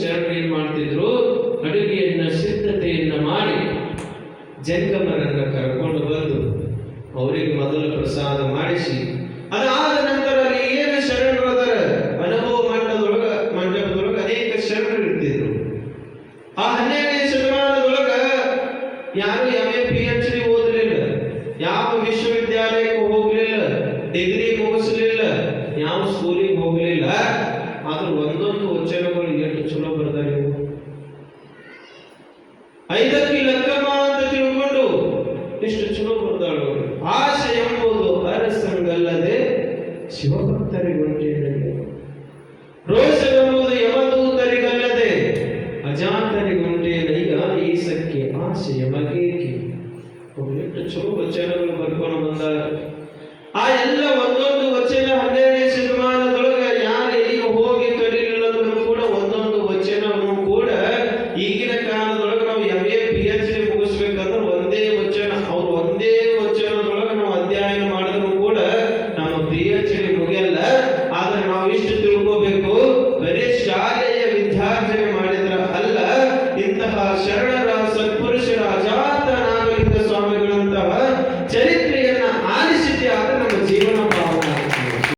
ಶರಣರು ಏನ್ ಮಾಡ್ತಿದ್ರು, ಅಡುಗೆಯನ್ನ ಸಿದ್ಧತೆಯನ್ನ ಮಾಡಿ ಜಂಗಮರನ್ನ ಕರ್ಕೊಂಡು ಬಂದು ಅವರಿಗೆ ಮೊದಲು ಪ್ರಸಾದ ಮಾಡಿಸಿ, ಅದಾದ ನಂತರ ಅಲ್ಲಿ ಏನು ಶರಣರು ಅದರ ಅನುಭವ ಮಂಟಪದೊಳಗ ಅನೇಕ ಶರಣರು ಇರ್ತಿದ್ರು. ಆ 12ನೇ ಶತಮಾನದೊಳಗ ಯಾರು MA PhD ಓದಲಿಲ್ಲ, ಯಾವ ವಿಶ್ವವಿದ್ಯಾಲಯಕ್ಕೆ ಹೋಗ್ಲಿಲ್ಲ, ಡಿಗ್ರಿ ಮುಗಿಸಲಿಲ್ಲ, ಯಾವ ಸ್ಕೂಲಿಗೆ ಹೋಗ್ಲಿಲ್ಲ. ಆದ್ರೂ ಒಂದೊಂದು ವಚನಗಳು ಎಷ್ಟು ಚಲೋ ಬರ್ತಾರೆ. 5ಕ್ಕೆ ಲೆಕ್ಕಮ್ಮ ಅಂತ ತಿಳ್ಕೊಂಡು ಎಷ್ಟು ಚಲೋ ಬರ್ತಾಳು. ಆಸೆ ಎಂಬುದು ಅರಸಂಗಲ್ಲದೆ ಶಿವಭಕ್ತರಿಗುಂಟೇನಯ್ಯ, ರೋಷವೆಂಬುದು ಯಮದೂತರಿಗಲ್ಲದೆ ಅಜಾತರಿಗುಂಟೇನಯ್ಯ, ಈಸಕ್ಕೆ ಆಸೆ ಯಮಗೇಕೆ. ಎಷ್ಟು ಚಲೋ ವಚನಗಳು ಬರ್ಕೊಂಡು ಬಂದಾಗ ಆ ಎಲ್ಲ ಒಂದೊಂದು ವಚನ 12ನೇ ಶತಮಾನದೊಳಗೆ ಯಾರು ಈಗ ಹೋಗಿ ಕಲಿಲಿಲ್ಲಂದ್ರೂ ಕೂಡ ಒಂದೊಂದು ವಚನವನ್ನು ಕೂಡ ಈಗಿನ ಕಾಲದೊಳಗೆ ನಾವು MA PhD ಮುಗಿಸ್ಬೇಕಂದ್ರೆ ಒಂದೇ ವಚನ, ಅವ್ರು ಒಂದೇ